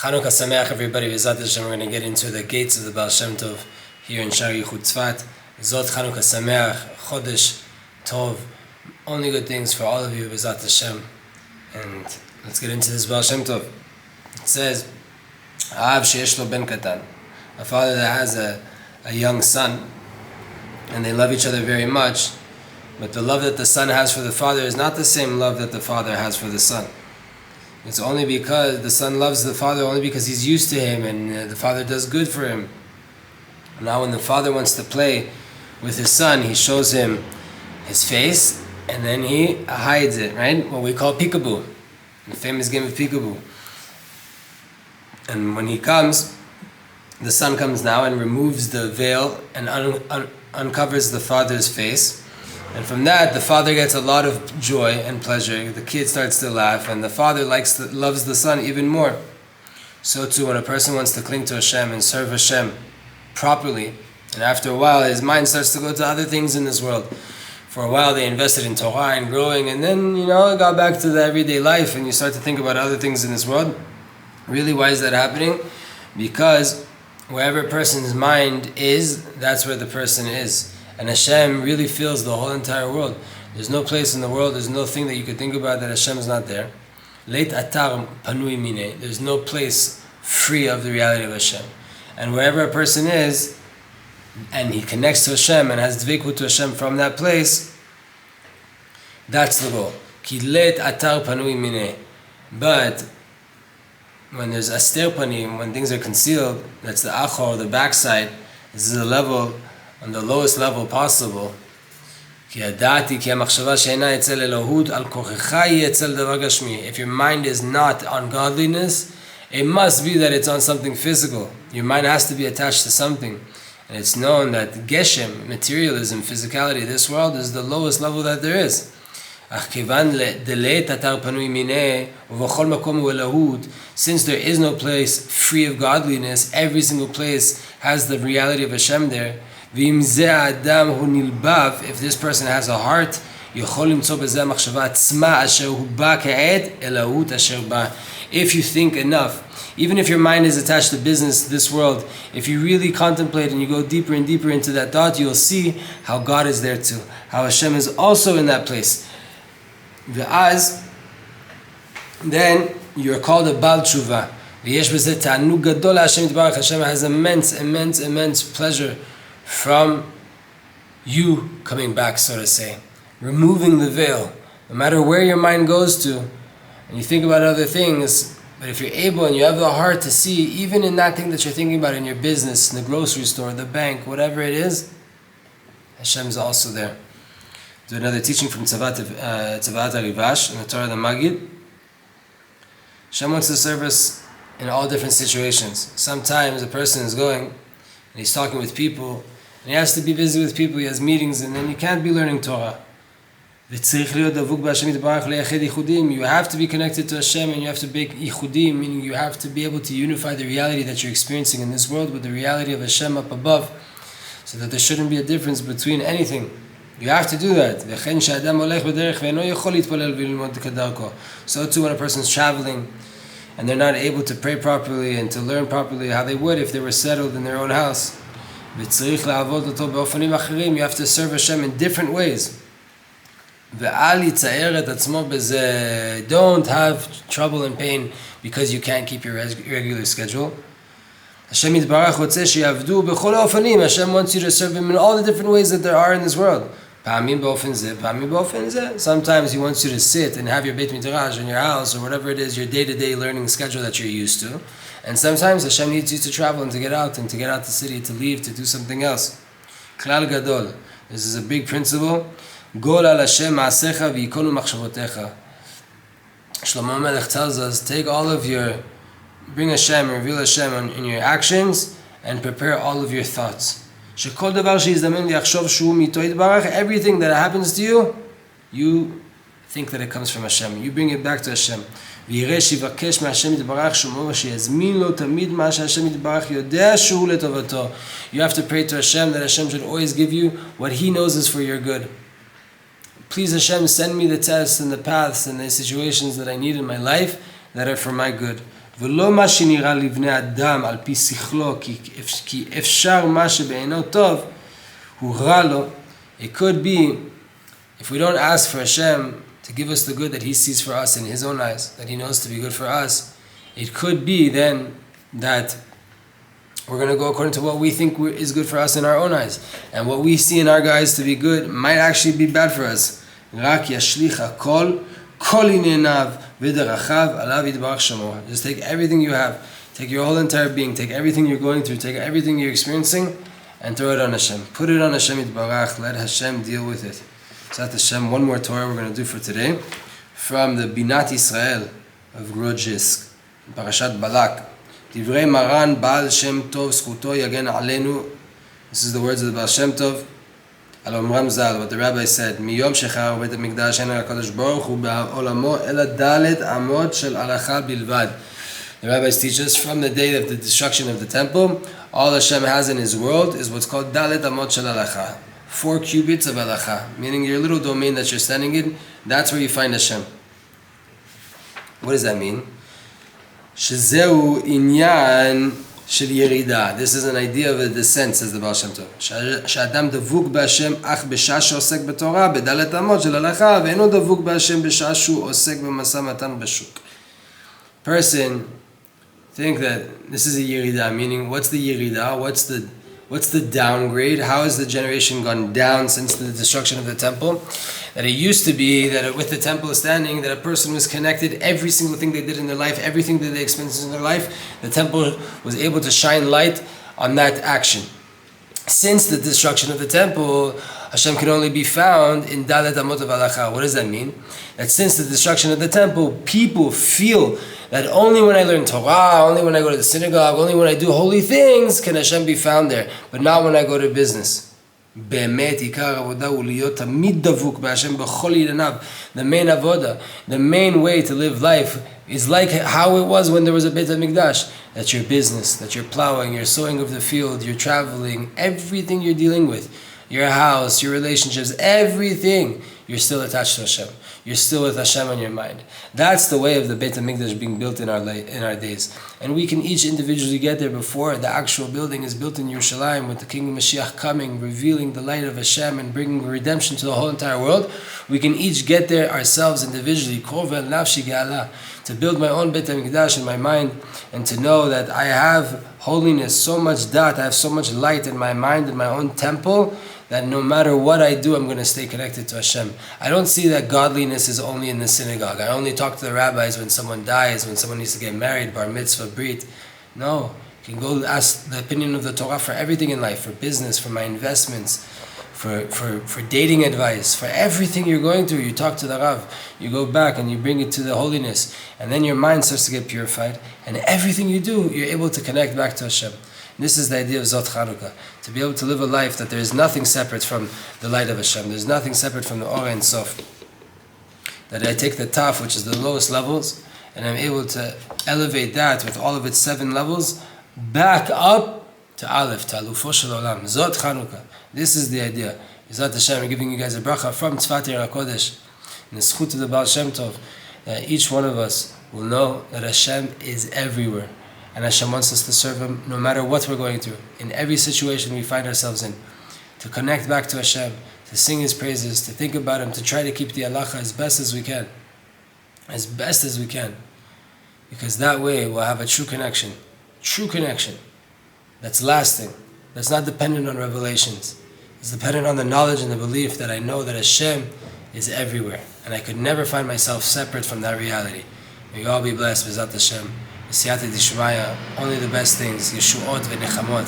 Chanukah Sameach, everybody. B'ezrat Hashem, we're going to get into the gates of the Baal Shem Tov here in Shari Tzfat. Zot Chanukah Sameach, Chodesh Tov. Only good things for all of you, B'ezrat Hashem. And let's get into this Baal Shem Tov. It says, Av sheyesh lo ben katan. A father that has a young son, and they love each other very much, but the love that the son has for the father is not the same love that the father has for the son. It's only because the son loves the father only because he's used to him and the father does good for him. Now when the father wants to play with his son, he shows him his face and then he hides it, right? What we call peekaboo, the famous game of peekaboo. And when he comes, the son comes now and removes the veil and uncovers the father's face. And from that, the father gets a lot of joy and pleasure. The kid starts to laugh, and the father loves the son even more. So too, when a person wants to cling to Hashem and serve Hashem properly, and after a while, his mind starts to go to other things in this world. For a while, they invested in Torah and growing, and then, it got back to the everyday life, and you start to think about other things in this world. Really, why is that happening? Because wherever a person's mind is, that's where the person is. And Hashem really fills the whole entire world. There's no place in the world, there's no thing that you could think about that Hashem is not there. Leit atar panui mine. There's no place free of the reality of Hashem. And wherever a person is, and he connects to Hashem and has dveikut to Hashem from that place, that's the goal. Ki leit atar panui mine. But when there's aster panim, when things are concealed, that's the achor, the backside. This is the level, on the lowest level possible. If your mind is not on godliness, it must be that it's on something physical. Your mind has to be attached to something. And it's known that geshem, materialism, physicality, this world is the lowest level that there is. Since there is no place free of godliness, every single place has the reality of Hashem there. If this person has a heart, if you think enough, even if your mind is attached to business, this world, if you really contemplate and you go deeper and deeper into that thought, you'll see how God is there too, how Hashem is also in that place. Then you're called a Baal Tshuva. Hashem has immense pleasure from you coming back, so to say, removing the veil. No matter where your mind goes to, and you think about other things, but if you're able and you have the heart to see, even in that thing that you're thinking about in your business, in the grocery store, the bank, whatever it is, Hashem is also there. Do another teaching from Tzavat HaRivash in the Torah the Magid. Hashem wants to serve us in all different situations. Sometimes a person is going and he's talking with people, and he has to be busy with people, he has meetings, and then you can't be learning Torah. You have to be connected to Hashem, and you have to be ichudim, meaning you have to be able to unify the reality that you're experiencing in this world with the reality of Hashem up above, so that there shouldn't be a difference between anything. You have to do that. So too when a person's traveling, and they're not able to pray properly and to learn properly how they would if they were settled in their own house. You have to serve Hashem in different ways. Don't have trouble and pain because you can't keep your regular schedule. Hashem wants you to serve Him in all the different ways that there are in this world. Sometimes He wants you to sit and have your Beit Midrash in your house or whatever it is, your day-to-day learning schedule that you're used to. And sometimes Hashem needs you to travel and to get out the city, to leave, to do something else. Klal Gadol. This is a big principle. Gol al Hashem ma'asecha v'yikonu machshavotecha. Shlomo Melech tells us, bring Hashem, reveal Hashem in your actions, and prepare all of your thoughts. Shekol davar she'izdamen li'achshov shu mito yitbarach. Everything that happens to you, you think that it comes from Hashem. You bring it back to Hashem. ויראה שיבקש מהשם יתברך שמו שיזמין לו תמיד מה שהשם יתברך יודע שהוא לטובתו. You have to pray to Hashem that Hashem should always give you what He knows is for your good. Please Hashem, send me the tests and the paths and the situations that I need in my life that are for my good. ולא מה שנראה לבני אדם על פי שכלו, כי אפשר מה שבעינו טוב, הוא רע לו. It could be, if we don't ask for Hashem to give us the good that He sees for us in His own eyes, that He knows to be good for us, it could be then that we're going to go according to what we think is good for us in our own eyes. And what we see in our eyes to be good might actually be bad for us. רק ישליך הכל, כל ענייניו ודרכיו עליו יתברך שמו. Just take everything you have, take your whole entire being, take everything you're going through, take everything you're experiencing, and throw it on Hashem. Put it on Hashem yitbarach, let Hashem deal with it. So that's Hashem, one more Torah we're going to do for today, from the Binat Israel of Grodjisk, Parashat Balak. Divrei Maran Baal Shem Tov Zchuto Yagen Aleinu. This is the words of the Baal Shem Tov. Al Omram Zal, what the rabbi said, Miyom Shechar Beit HaMikdash Ein HaKadosh Baruch Hu Ba'olamo Ela Dalet Amot Shel Halacha Bilvad. The rabbis teach us from the day of the destruction of the temple, all Hashem has in His world is what's called Dalet Amot Shel Halacha. 4 cubits of halacha, meaning your little domain that you're standing in, that's where you find Hashem. What does that mean? Shezeu inyan shel yerida. This is an idea of a descent, says the Baal Shem Tov. Sh'adam davuk b'Hashem ach b'shah she'osek b'Torah b'dalet amot shel halacha ve'eno davuk b'Hashem b'shah she'u osek b'masah matan b'shuk. Person think that this is a yerida, meaning what's the yerida? What's the downgrade? How has the generation gone down since the destruction of the temple? That it used to be that with the temple standing, that a person was connected, every single thing they did in their life, everything that they experienced in their life, the temple was able to shine light on that action. Since the destruction of the temple, Hashem can only be found in Dalet Amot of Halacha. What does that mean? That since the destruction of the temple, people feel that only when I learn Torah, only when I go to the synagogue, only when I do holy things can Hashem be found there, but not when I go to business. באמת עיקר העבודה הוא להיות תמיד דבוק בהשם בכל ענייניו. The main avoda, the main way to live life is like how it was when there was a Beit HaMikdash. That's your business, that you're plowing, you're sowing of the field, you're traveling, everything you're dealing with, your house, your relationships, everything, you're still attached to Hashem. You're still with Hashem on your mind. That's the way of the Beit HaMikdash being built in our days. And we can each individually get there before the actual building is built in Yerushalayim, with the King of Mashiach coming, revealing the light of Hashem and bringing redemption to the whole entire world. We can each get there ourselves individually, Korvel Nafshi Ge'ala, to build my own Beit HaMikdash in my mind, and to know that I have holiness, so much dat, I have so much light in my mind, in my own temple, that no matter what I do, I'm going to stay connected to Hashem. I don't see that godliness is only in the synagogue. I only talk to the rabbis when someone dies, when someone needs to get married, bar mitzvah, brit. No, you can go ask the opinion of the Torah for everything in life, for business, for my investments, for dating advice, for everything you're going through. You talk to the Rav, you go back and you bring it to the holiness, and then your mind starts to get purified, and everything you do, you're able to connect back to Hashem. This is the idea of Zot Chanukah, to be able to live a life that there is nothing separate from the light of Hashem. There's nothing separate from the Or Ein Sof. That I take the Taf, which is the lowest levels, and I'm able to elevate that with all of its 7 levels back up to Aleph, to Alufo Shel Olam. Zot Chanukah. This is the idea. Zot Hashem, I'm giving you guys a bracha from Tzfat Yer HaKodesh, in the Zchut of the Baal Shem Tov, that each one of us will know that Hashem is everywhere. And Hashem wants us to serve Him no matter what we're going through, in every situation we find ourselves in, to connect back to Hashem, to sing His praises, to think about Him, to try to keep the halacha as best as we can. As best as we can. Because that way we'll have a true connection, that's lasting, that's not dependent on revelations. It's dependent on the knowledge and the belief that I know that Hashem is everywhere, and I could never find myself separate from that reality. May you all be blessed, B'ezrat Hashem. Siyata Dishmaya, only the best things, Yeshuot v'Nechamot.